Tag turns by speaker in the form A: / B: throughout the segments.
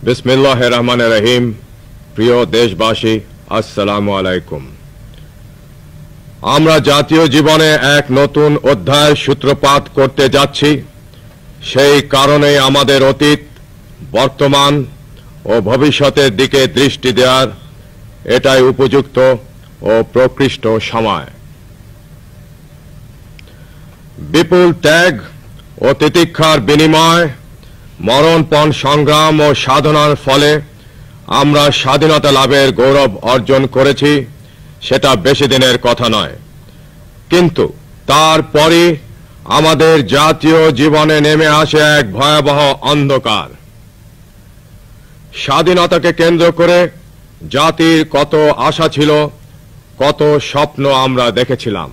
A: বিসমিল্লাহির রহমানির রহিম। প্রিয় দেশবাসী, আসসালামু আলাইকুম। আমরা জাতীয় জীবনে এক নতুন অধ্যায়ের সূত্রপাত করতে যাচ্ছি। সেই কারণে আমাদের অতীত, বর্তমান ও ভবিষ্যতের দিকে দৃষ্টি দেওয়ার এটাই উপযুক্ত ও প্রকৃষ্ট সময়। বিপুল ত্যাগ ও তিতিক্ষার বিনিময়, মরণপণ সংগ্রাম ও সাধনার ফলে আমরা স্বাধীনতা লাভের গৌরব অর্জন করেছি, সেটা বেশি দিনের কথা নয়। কিন্তু তারপরই আমাদের জাতীয় জীবনে নেমে আসে এক ভয়াবহ অন্ধকার। স্বাধীনতাকে কেন্দ্র করে জাতির কত আশা ছিল, কত স্বপ্ন আমরা দেখেছিলাম,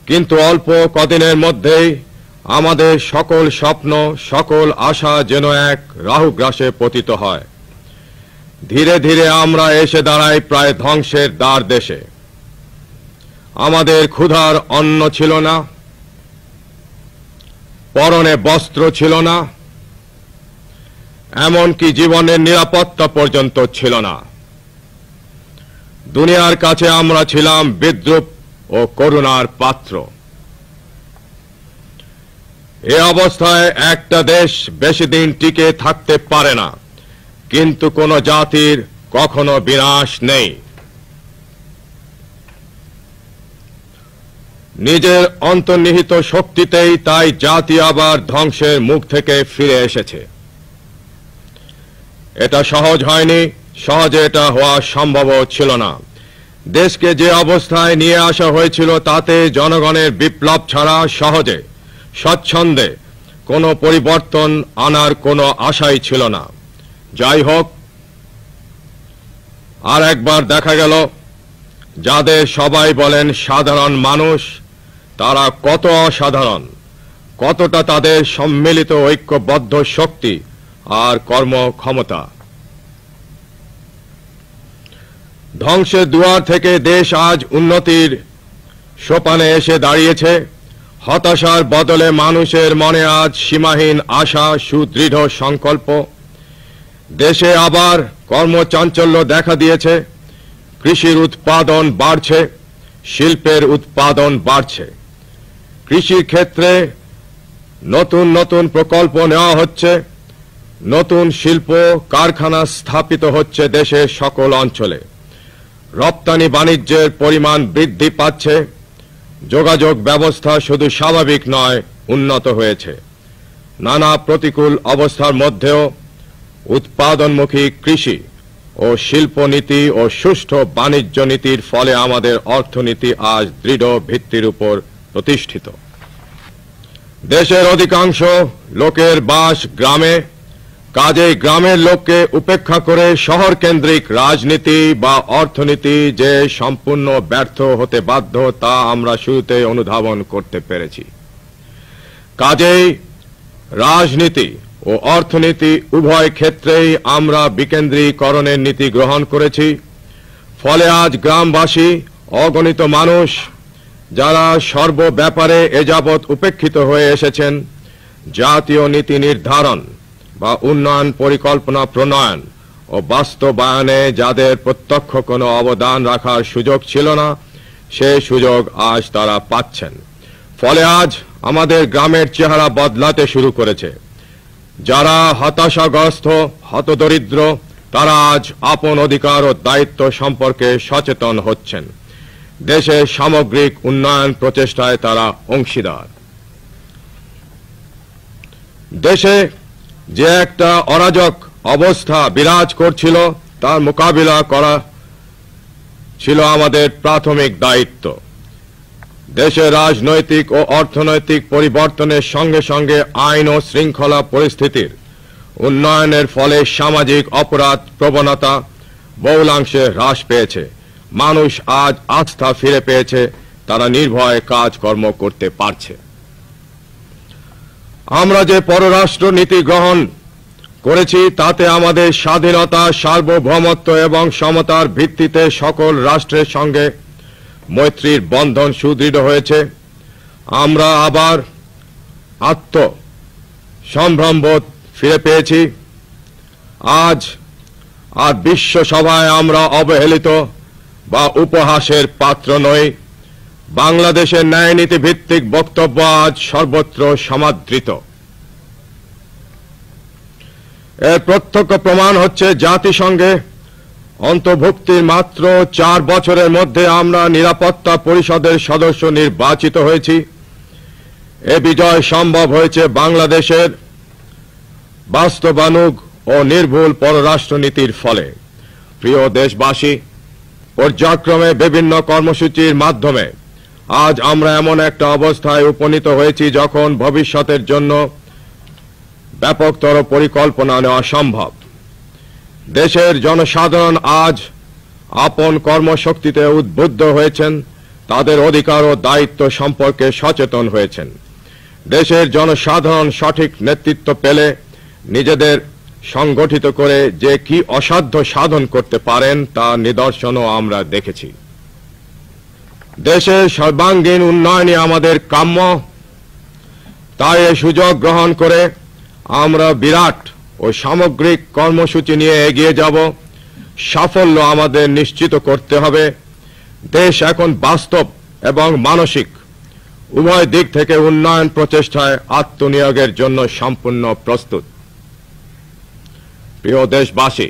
A: কিন্তু অল্প কদিনের মধ্যেই আমাদের সকল স্বপ্ন, সকল আশা যেন এক রাহুগ্রাসে পতিত হয়। ধীরে ধীরে আমরা এসে দাঁড়াই প্রায় ধ্বংসের দ্বার দেশে। আমাদের ক্ষুধার অন্ন ছিল না, পরনে বস্ত্র ছিল না, এমনকি জীবনের নিরাপত্তা পর্যন্ত ছিল না। দুনিয়ার কাছে আমরা ছিলাম বিদ্রূপ ও করুণার পাত্র। এ অবস্থায় একটা দেশ বেশি দিন টিকে থাকতে পারে না, কিন্তু কোন জাতির কখনো বিনাশ নেই। নিজের অন্তর্নিহিত শক্তিতেই তাই জাতি আবার ধ্বংসের মুখ থেকে ফিরে এসেছে। এটা সহজ হয়নি, সহজে এটা হওয়া সম্ভবও ছিল না। দেশকে যে অবস্থায় নিয়ে আসা হয়েছিল তাতে জনগণের বিপ্লব ছাড়া সহজে, স্বচ্ছন্দে কোনো পরিবর্তন আনার কোনো আশাই ছিল না। যাই হোক, আর একবার দেখা গেল যাদের সবাই বলেন সাধারণ মানুষ, তারা কত অসাধারণ, কতটা তাদের সম্মিলিত ঐক্যবদ্ধ শক্তি আর কর্মক্ষমতা। ধ্বংসের দুয়ার থেকে দেশ আজ উন্নতির সোপানে এসে দাঁড়িয়েছে। হতাশার বদলে মানুষের মনে আজ সীমাহীন আশা, সুদৃঢ় সংকল্প। দেশে আবার কর্মচাঞ্চল্য দেখা দিয়েছে। কৃষির উৎপাদন বাড়ছে, শিল্পের উৎপাদন বাড়ছে। কৃষির ক্ষেত্রে নতুন নতুন প্রকল্প নেওয়া হচ্ছে, নতুন শিল্প কারখানা স্থাপিত হচ্ছে দেশের সকল অঞ্চলে। রপ্তানি বাণিজ্যের পরিমাণ বৃদ্ধি পাচ্ছে। যোগাযোগ ব্যবস্থা শুধু স্বাভাবিক নয়, উন্নত হয়েছে। নানা প্রতিকূল অবস্থার মধ্যেও উৎপাদনমুখী কৃষি ও শিল্পনীতি ও সুষ্ঠু বাণিজ্য নীতির ফলে আমাদের অর্থনীতি আজ দৃঢ় ভিত্তির উপর প্রতিষ্ঠিত। দেশের অধিকাংশ লোকের বাস গ্রামে, কাজেই গ্রামের লোককে উপেক্ষা করে শহর কেন্দ্রিক রাজনীতি বা অর্থনীতি যে সম্পূর্ণ ব্যর্থ হতে বাধ্য, তা আমরা শুরুতে অনুধাবন করতে পেরেছি। কাজেই রাজনীতি ও অর্থনীতি উভয় ক্ষেত্রেই আমরা বিকেন্দ্রীকরণের নীতি গ্রহণ করেছি। ফলে আজ গ্রামবাসী, অগণিত মানুষ যারা সর্ব ব্যাপারে এযাবৎ উপেক্ষিত হয়ে এসেছেন, জাতীয় নীতি নির্ধারণ বা উন্নয়ন পরিকল্পনা প্রণয়ন ও বাস্তবায়নে যাদের প্রত্যক্ষ কোনো অবদান রাখার সুযোগ ছিল না, সে সুযোগ আজ তারা পাচ্ছেন। ফলে আজ আমাদের গ্রামের চেহারা বদলাতে শুরু করেছে। যারা হতাশাগ্রস্ত, হতদরিদ্র, তারা আজ আপন অধিকার ও দায়িত্ব সম্পর্কে সচেতন হচ্ছেন। দেশের সামগ্রিক উন্নয়ন প্রচেষ্টায় তারা অংশীদার। দেশে যে একটা অরাজক অবস্থা বিরাজ করছিল, তার মোকাবিলা করা ছিল আমাদের প্রাথমিক দায়িত্ব। দেশের রাজনৈতিক ও অর্থনৈতিক পরিবর্তনের সঙ্গে সঙ্গে আইন ও শৃঙ্খলা পরিস্থিতির উন্নয়নের ফলে সামাজিক অপরাধ প্রবণতা বহুলাংশে হ্রাস পেয়েছে। মানুষ আজ আস্থা ফিরে পেয়েছে, তারা নির্ভয়ে কাজকর্ম করতে পারছে। আমরা যে পররাষ্ট্র নীতি গ্রহণ করেছি তাতে আমাদের স্বাধীনতা, সার্বভৌমত্ব এবং সমতার ভিত্তিতে সকল রাষ্ট্রের সঙ্গে মৈত্রীর বন্ধন সুদৃঢ় হয়েছে। আমরা আবার সম্ভ্রমবোধ ফিরে পেয়েছি। আজ আর বিশ্ব সভায় আমরা অবহেলিত বা উপহাসের পাত্র নই। বাংলাদেশের ন্যায়নীতি ভিত্তিক বক্তব্য আজ সর্বত্র সমাদৃত। এর প্রত্যক্ষ প্রমাণ হচ্ছে জাতিসংঘে অন্তর্ভুক্তির মাত্র 4 বছরের মধ্যে আমরা নিরাপত্তা পরিষদের সদস্য নির্বাচিত হয়েছি। এ বিজয় সম্ভব হয়েছে বাংলাদেশের বাস্তবানুগ ও নির্ভুল পররাষ্ট্রনীতির ফলে। প্রিয় দেশবাসী, পর্যায়ক্রমে বিভিন্ন কর্মসূচির মাধ্যমে আজ আমরা এমন একটা অবস্থায় উপনীত হয়েছি যখন ভবিষ্যতের জন্য ব্যাপকতর পরিকল্পনা নেওয়া সম্ভব। দেশের জনসাধারণ আজ আপন কর্মশক্তিতে উদ্বুদ্ধ হয়েছেন, তাদের অধিকার ও দায়িত্ব সম্পর্কে সচেতন হয়েছেন। দেশের জনসাধারণ সঠিক নেতৃত্ব পেলে নিজেদের সংগঠিত করে যে কি অসাধ্য সাধন করতে পারেন তা নিদর্শনও আমরা দেখেছি। দেশের সর্বাঙ্গীন উন্নয়নই আমাদের কাম্য। তাই এই সুযোগ গ্রহণ করে আমরা বিরাট ও সামগ্রিক কর্মসূচি নিয়ে এগিয়ে যাব। সাফল্য আমাদের নিশ্চিত করতে হবে। দেশ এখন বাস্তব এবং মানসিক উভয় দিক থেকে উন্নয়ন প্রচেষ্টায় আত্মনিয়োগের জন্য সম্পূর্ণ প্রস্তুত। প্রিয় দেশবাসী,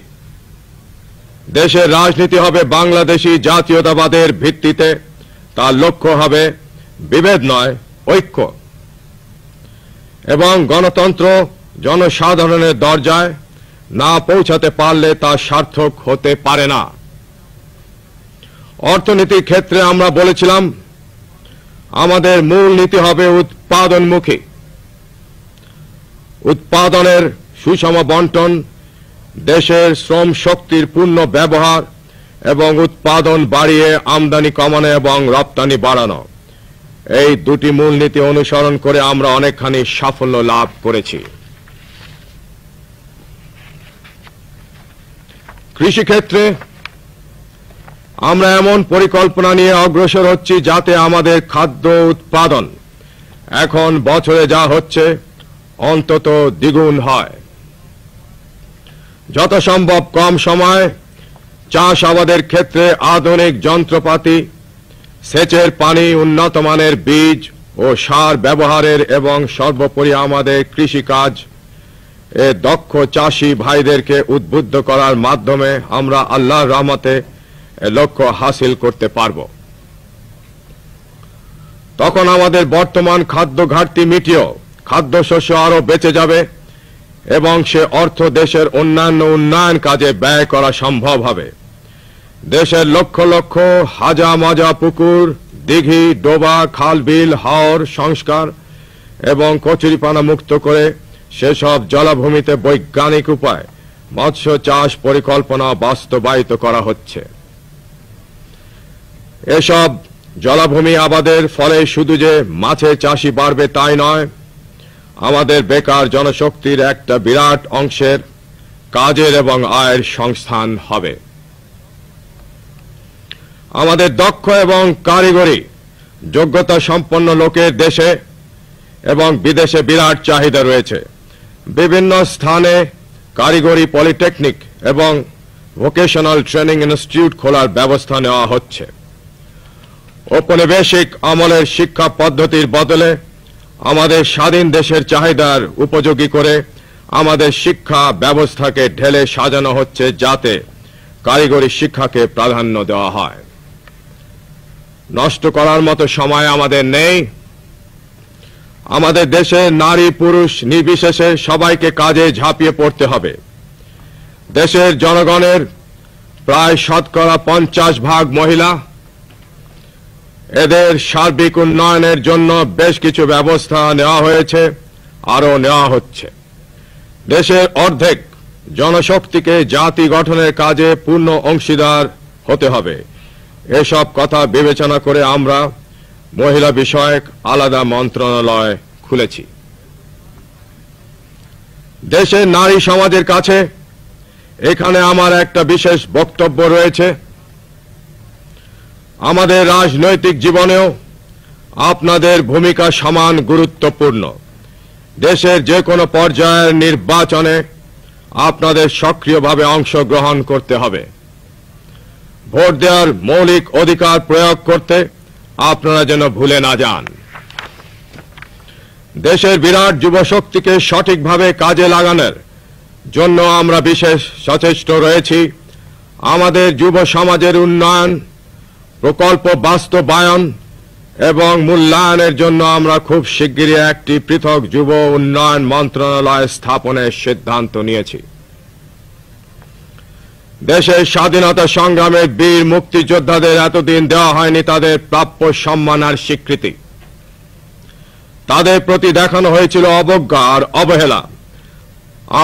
A: দেশের রাজনীতি হবে বাংলাদেশী জাতীয়তাবাদের ভিত্তিতে। তার লক্ষ্য হবে বিভেদ নয়, ঐক্য। এবং গণতন্ত্র জনসাধারণের দরজায় না পৌঁছাতে পারলে তা সার্থক হতে পারে না। অর্থনীতির ক্ষেত্রে আমরা বলেছিলাম আমাদের মূল নীতি হবে উৎপাদনমুখী। উৎপাদনের সুষম বন্টন, দেশের শ্রম শক্তির পূর্ণ ব্যবহার এবং উৎপাদন বাড়িয়ে আমদানি কমানো এবং রপ্তানি বাড়ানো, এই দুটি মূলনীতি অনুসরণ করে আমরা অনেকখানি সাফল্য লাভ করেছি। কৃষিক্ষেত্রে আমরা এমন পরিকল্পনা নিয়ে অগ্রসর হচ্ছি যাতে আমাদের খাদ্য উৎপাদন এখন বছরে যা হচ্ছে অন্তত দ্বিগুণ হয়। যথাসম্ভব কম সময় চাষাবাদের ক্ষেত্রে আধুনিক যন্ত্রপাতি, সেচের পানি, উন্নত মানের বীজ ও সার ব্যবহারের এবং সর্বোপরি আমাদের কৃষিকাজ এ দক্ষ চাষী ভাইদেরকে উদ্বুদ্ধ করার মাধ্যমে আমরা আল্লাহর রহমতে লক্ষ্য হাসিল করতে পারব। তখন আমাদের বর্তমান খাদ্য ঘাটতি মিটিয়েও খাদ্যশস্য আরো বেঁচে যাবে এবং সে অর্থ দেশের অন্যান্য উন্নয়ন কাজে ব্যয় করা সম্ভব হবে। দেশের লক্ষ লক্ষ হাজা মাজা পুকুর, দিঘি, ডোবা, খাল, বিল, হাওর সংস্কার এবং কচুরিপানা মুক্ত করে সেসব জলাভূমিতে বৈজ্ঞানিক উপায় মৎস্য চাষ পরিকল্পনা বাস্তবায়িত করা হচ্ছে। এসব জলাভূমি আবাদের ফলে শুধু যে মাছের চাষই বাড়বে তাই নয়, আমাদের বেকার জনশক্তির একটা বিরাট অংশের কাজের এবং আয়ের সংস্থান হবে। আমাদের দক্ষ এবং কারিগরি যোগ্যতা সম্পন্ন লোকের দেশে এবং বিদেশে বিরাট চাহিদা রয়েছে। বিভিন্ন স্থানে কারিগরি পলিটেকনিক এবং ভোকেশনাল ট্রেনিং ইনস্টিটিউট খোলার ব্যবস্থা নেওয়া হচ্ছে। ঔপনিবেশিক আমলের শিক্ষা পদ্ধতির বদলে আমাদের স্বাধীন দেশের চাহিদার উপযোগী করে আমাদের শিক্ষা ব্যবস্থাকে ঢেলে সাজানো হচ্ছে যাতে কারিগরি শিক্ষাকে প্রাধান্য দেওয়া হয়। নষ্ট করার মতো সময় আমাদের নেই। আমাদের দেশে নারী পুরুষ নির্বিশেষে সবাইকে কাজে ঝাঁপিয়ে পড়তে হবে। দেশের জনগণের প্রায় শতকরা 50% মহিলা। এদের সার্বিক উন্নয়নের জন্য বেশ কিছু ব্যবস্থা নেওয়া হয়েছে, আরও নেওয়া হচ্ছে। দেশের অর্ধেক জনশক্তিকে জাতি গঠনের কাজে পূর্ণ অংশীদার হতে হবে। এসব কথা বিবেচনা করে আমরা মহিলা বিষয়ক আলাদা মন্ত্রণালয় খুলেছি। দেশের নারী সমাজের কাছে এখানে আমার একটা বিশেষ বক্তব্য রয়েছে। আমাদের রাজনৈতিক জীবনেও আপনাদের ভূমিকা সমান গুরুত্বপূর্ণ। দেশের যে কোনো পর্যায়ের নির্বাচনে আপনাদের সক্রিয়ভাবে অংশগ্রহণ করতে হবে। ভোট দেওয়ার মৌলিক অধিকার প্রয়োগ করতে আপনারা যেন ভুলে না যান। দেশের বিরাট যুবশক্তিকে সঠিকভাবে কাজে লাগানোর জন্য আমরা বিশেষ সচেষ্ট রয়েছি। আমাদের যুব সমাজের উন্নয়ন প্রকল্প বাস্তবায়ন এবং মূল্যায়নের জন্য আমরা খুব শিগগিরই একটি পৃথক যুব উন্নয়ন মন্ত্রণালয় স্থাপনের সিদ্ধান্ত নিয়েছি। দেশের স্বাধীনতা সংগ্রামে বীর মুক্তিযোদ্ধাদের এতদিন দেওয়া হয়নি তাদের প্রাপ্য সম্মান আর স্বীকৃতি। তাদের প্রতি দেখানো হয়েছিল অবজ্ঞা আর অবহেলা।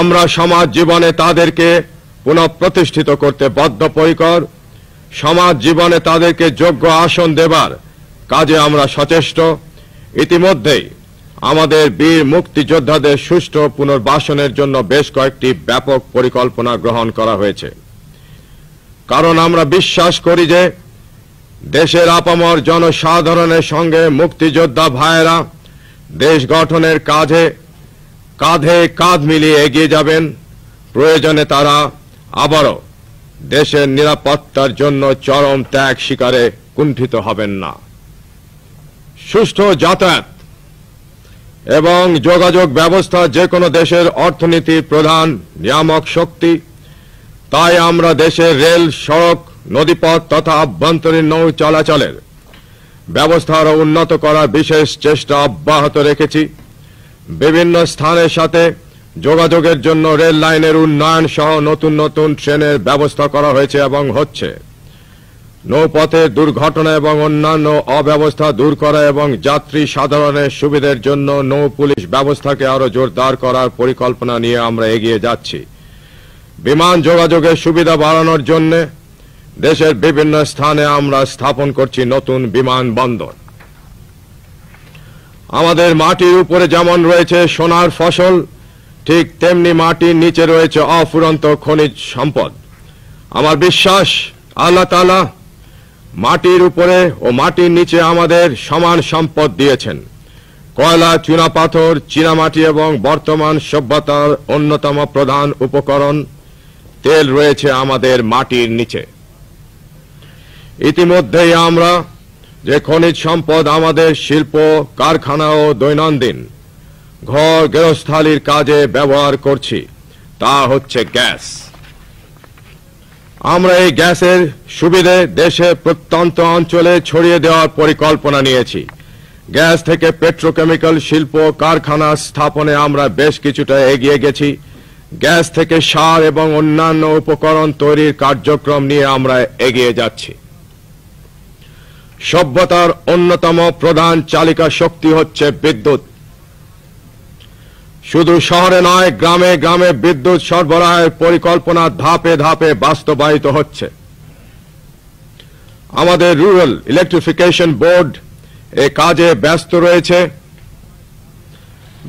A: আমরা সমাজ জীবনে তাদেরকে পুনঃপ্রতিষ্ঠিত করতে বদ্ধপরিকর। সমাজ জীবনে তাদেরকে যোগ্য আসন দেবার কাজে আমরা সচেষ্ট। ইতিমধ্যেই আমাদের বীর মুক্তিযোদ্ধাদের সুষ্ঠু পুনর্বাসনের জন্য বেশ কয়েকটি ব্যাপক পরিকল্পনা গ্রহণ করা হয়েছে। কারণ আমরা বিশ্বাস করি যে দেশের আপামর জনসাধারণের সঙ্গে মুক্তিযোদ্ধা ভাইয়েরা দেশ গঠনের কাজে কাঁধে কাঁধ মিলিয়ে এগিয়ে যাবেন। প্রয়োজনে তারা আবারও দেশের নিরাপত্তার জন্য চরম ত্যাগ স্বীকারে কুণ্ঠিত হবেন না। সুষ্ঠু যাতায়াত এবং যোগাযোগ ব্যবস্থা যে কোনো দেশের অর্থনীতির প্রধান নিয়ামক শক্তি। তাই আমরা দেশের রেল, সড়ক, নদীপথ তথা আভ্যন্তরীণ নৌ চলাচলের ব্যবস্থা আরও উন্নত করার বিশেষ চেষ্টা অব্যাহত রেখেছি। বিভিন্ন স্থানের সাথে যোগাযোগের জন্য রেল লাইনের উন্নয়ন সহ নতুন নতুন ট্রেনের ব্যবস্থা করা হয়েছে এবং হচ্ছে। নৌপথের দুর্ঘটনা এবং অন্যান্য অব্যবস্থা দূর করা এবং যাত্রী সাধারণের সুবিধার জন্য নৌ পুলিশ ব্যবস্থাকে আরও জোরদার করার পরিকল্পনা নিয়ে আমরা এগিয়ে যাচ্ছি। বিমান যোগাযোগের সুবিধা বাড়ানোর জন্য দেশের বিভিন্ন স্থানে আমরা স্থাপন করছি নতুন বিমানবন্দর। আমাদের মাটির উপরে যেমন রয়েছে সোনার ফসল, ঠিক তেমনি মাটির নিচে রয়েছে অফুরন্ত খনিজ সম্পদ। আমার বিশ্বাস আল্লাহ তাআলা মাটির উপরে ও মাটির নিচে আমাদের সমান সম্পদ দিয়েছেন। কয়লা, চুনাপাথর, চীনামাটি এবং বর্তমান সভ্যতার অন্যতম প্রধান উপকরণ তেল রয়েছে আমাদের মাটির নিচে। ইতিমধ্যেই আমরা যে খনিজ সম্পদ আমাদের শিল্প, কারখানা ও দৈনন্দিন ঘর গৃহস্থালির কাজে ব্যবহার করছি তা হচ্ছে গ্যাস। আমরা এই গ্যাসের সুবিধে দেশের প্রত্যন্ত অঞ্চলে ছড়িয়ে দেওয়ার পরিকল্পনা নিয়েছি। গ্যাস থেকে পেট্রোকেমিক্যাল শিল্প কারখানা স্থাপনে আমরা বেশ কিছুটা এগিয়ে গেছি। গ্যাস থেকে সার এবং অন্যান্য উপকরণ তৈরির কার্যক্রম নিয়ে আমরা এগিয়ে যাচ্ছি। সভ্যতার অন্যতম প্রধান চালিকা শক্তি হচ্ছে বিদ্যুৎ। শুধু শহরে নয়, গ্রামে গ্রামে বিদ্যুৎ সরবরাহের পরিকল্পনা ধাপে ধাপে বাস্তবায়িত হচ্ছে। আমাদের রুরাল ইলেকট্রিফিকেশন বোর্ড এ কাজে ব্যস্ত রয়েছে।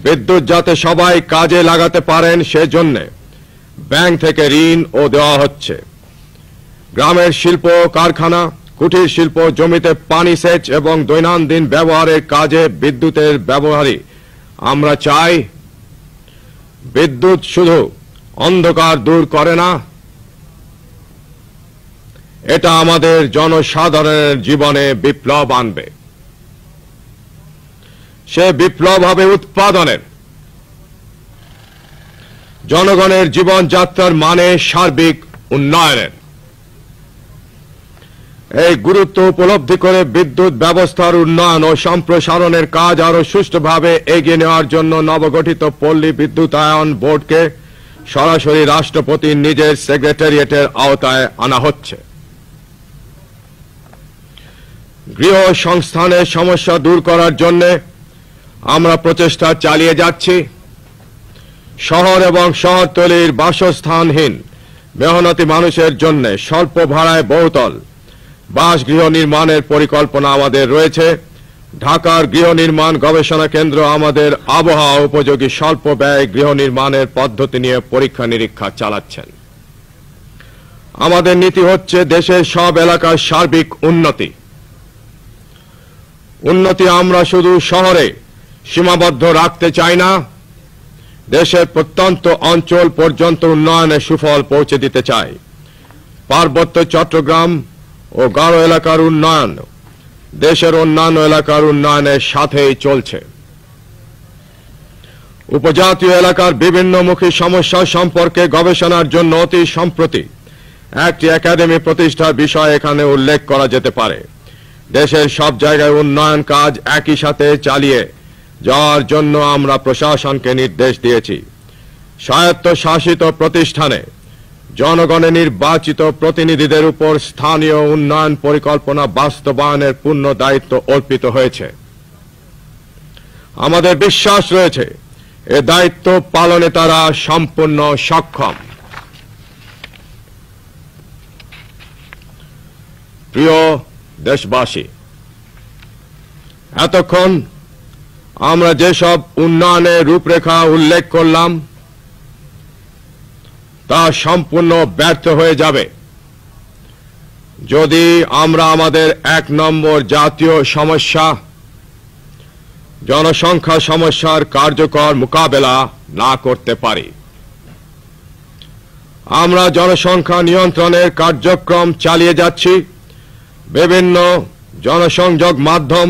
A: বিদ্যুৎ যাতে সবাই কাজে লাগাতে পারেন সেজন্য ব্যাংক থেকে ঋণ ও দেওয়া হচ্ছে। গ্রামের শিল্প কারখানা, কুটির শিল্প, জমিতে পানি সেচ এবং দৈনন্দিন ব্যবহারের কাজে বিদ্যুতের ব্যবহারই আমরা চাই। বিদ্যুৎ শুধু অন্ধকার দূর করে না, এটা আমাদের জনসাধারণের জীবনে বিপ্লব আনবে। সে বিপ্লব হবে উৎপাদনের, জনগণের জীবনযাত্রার মানে সার্বিক উন্নয়নের। এই গুরুত্ব উপলব্ধি করে বিদ্যুৎ ব্যবস্থার উন্নয়ন ও সম্প্রসারণের কাজ আরো সুষ্ঠুভাবে এগিয়ে নেওয়ার জন্য নবগঠিত পল্লী বিদ্যুতায়ন বোর্ডকে সরাসরি রাষ্ট্রপতির নিজের সেক্রেটারিয়েটের আওতায় আনা হচ্ছে। গৃহ সংস্থানের সমস্যা দূর করার জন্য আমরা প্রচেষ্টা চালিয়ে যাচ্ছি। শহর এবং শহরতলির বাসস্থানহীন মেহনতি মানুষের জন্য স্বল্প ভাড়ায় বহুতল বাসগৃহ নির্মাণের পরিকল্পনা আমাদের রয়েছে। ঢাকার গৃহ নির্মাণ গবেষণা কেন্দ্র আমাদের আবহাওয়া উপযোগী স্বল্প ব্যয় গৃহ নির্মাণের পদ্ধতি নিয়ে পরীক্ষা নিরীক্ষা চালাচ্ছেন। আমাদের নীতি হচ্ছে দেশের সব এলাকার সার্বিক উন্নতি। উন্নতি আমরা শুধু শহরে সীমাবদ্ধ রাখতে চাই না, দেশের প্রত্যন্ত অঞ্চল পর্যন্ত উন্নয়নের সুফল পৌঁছে দিতে চাই। পার্বত্য চট্টগ্রাম ও গারো এলাকার উন্নয়ন দেশের অন্যান্য এলাকার উন্নয়নের সাথেই চলছে। উপজাতীয় এলাকার বিভিন্নমুখী সমস্যা সম্পর্কে গবেষণার জন্য অতি সম্প্রতি একটি একাডেমি প্রতিষ্ঠার বিষয় এখানে উল্লেখ করা যেতে পারে। দেশের সব জায়গায় উন্নয়ন কাজ একই সাথে চালিয়ে যাওয়ার জন্য আমরা প্রশাসনকে নির্দেশ দিয়েছি। স্বায়ত্তশাসিত প্রতিষ্ঠানে জনগণের নির্বাচিত প্রতিনিধিদের উপর স্থানীয় উন্নয়ন পরিকল্পনা বাস্তবায়নের পূর্ণ দায়িত্ব অর্পিত হয়েছে। আমাদের বিশ্বাস রয়েছে এ দায়িত্ব পালনে তারা সম্পূর্ণ সক্ষম। প্রিয় দেশবাসী, এতক্ষণ আমরা যেসব উন্নয়নের রূপরেখা উল্লেখ করলাম তা সম্পূর্ণ ব্যর্থ হয়ে যাবে যদি আমরা আমাদের ১ নম্বর জাতীয় সমস্যা জনসংখ্যা সমস্যার কার্যকর মোকাবেলা না করতে পারি। আমরা জনসংখ্যা নিয়ন্ত্রণের কার্যক্রম চালিয়ে যাচ্ছি। বিভিন্ন জনসংযোগ মাধ্যম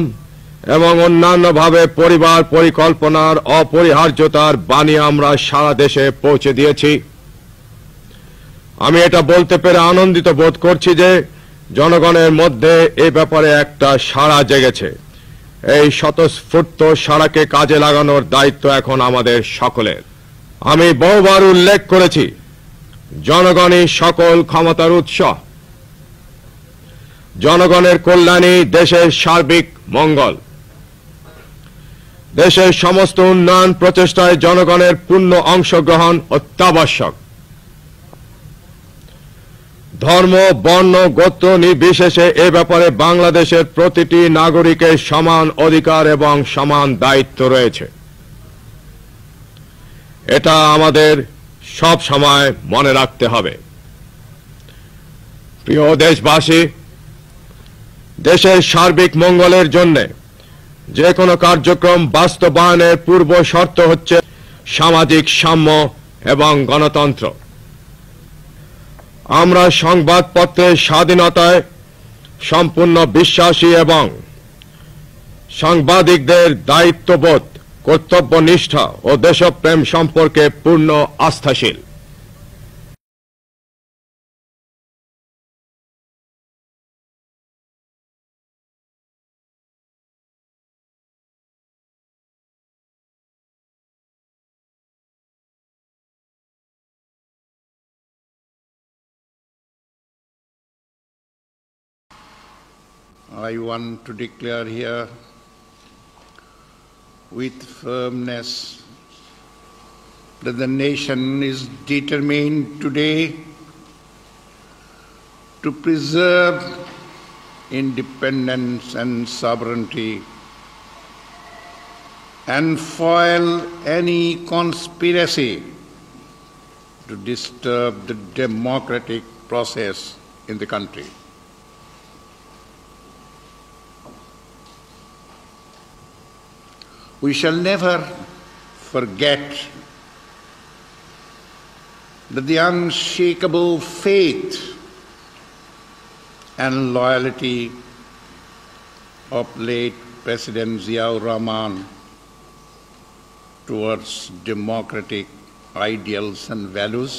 A: এবং অন্যান্যভাবে পরিবার পরিকল্পনার অপরিহার্যতার বাণী আমরা সারা দেশে পৌঁছে দিয়েছি। আমি এটা বলতে পেরে আনন্দিত বোধ করছি যে জনগণের মধ্যে এ ব্যাপারে একটা সাড়া জেগেছে। এই স্বতঃস্ফূর্ত সাড়াকে কাজে লাগানোর দায়িত্ব এখন আমাদের সকলের। আমি বহুবার উল্লেখ করেছি, জনগণই সকল ক্ষমতার উৎস। জনগণের কল্যাণই দেশের সার্বিক মঙ্গল। দেশের সমস্ত উন্নয়ন প্রচেষ্টায় জনগণের পূর্ণ অংশগ্রহণ অত্যাবশ্যক। ধর্ম, বর্ণ, গোত্র নির্বিশেষে এ ব্যাপারে বাংলাদেশের প্রতিটি নাগরিকের সমান অধিকার এবং সমান দায়িত্ব রয়েছে। এটা আমাদের সব সময় মনে রাখতে হবে। প্রিয় দেশবাসী, দেশের সার্বিক মঙ্গলের জন্য যে কোনো কার্যক্রম বাস্তবায়নের পূর্ব শর্ত হচ্ছে সামাজিক সাম্য এবং গণতন্ত্র। আমরা সংবাদপত্রের স্বাধীনতায় সম্পূর্ণ বিশ্বাসী এবং সাংবাদিকদের দায়িত্ববোধ, কর্তব্যনিষ্ঠা ও দেশপ্রেম সম্পর্কে পূর্ণ আস্থাশীল।
B: I want to declare here with firmness that the nation is determined today to preserve independence and sovereignty and foil any conspiracy to disturb the democratic process in the country. We shall never forget that the unshakable faith and loyalty of late President Ziaur Rahman towards democratic ideals and values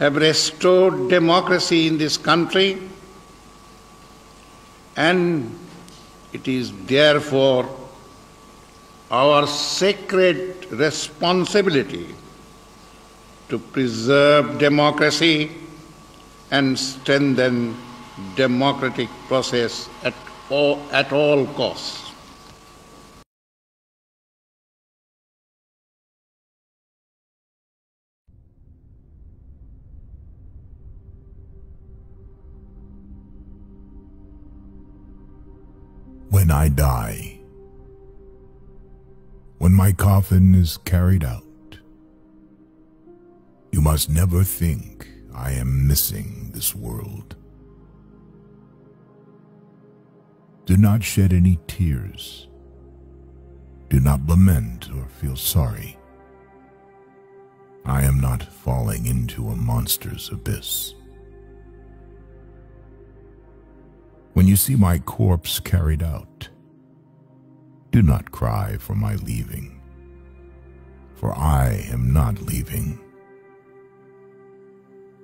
B: have restored democracy in this country, and it is therefore our sacred responsibility to preserve democracy and strengthen democratic process at all costs.
C: When I die, when my coffin is carried out, you must never think I am missing this world. Do not shed any tears. Do not lament or feel sorry. I am not falling into a monster's abyss. When you see my corpse carried out, do not cry for my leaving, for I am not leaving.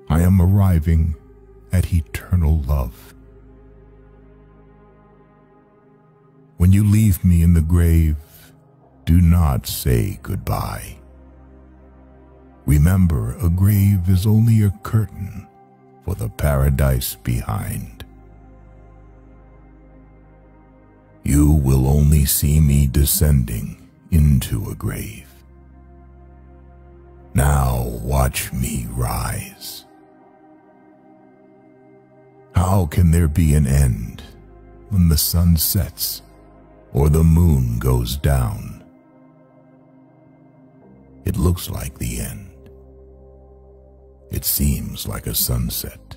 C: I am arriving at eternal love. When you leave me in the grave, do not say goodbye. Remember, a grave is only a curtain for the paradise behind. You will only see me descending into a grave. Now watch me rise. How can there be an end when the sun sets or the moon goes down? It looks like the end. It seems like a sunset.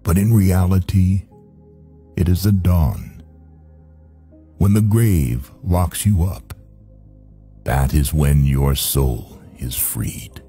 C: But in reality, it is a dawn. When the grave locks you up, that is when your soul is freed.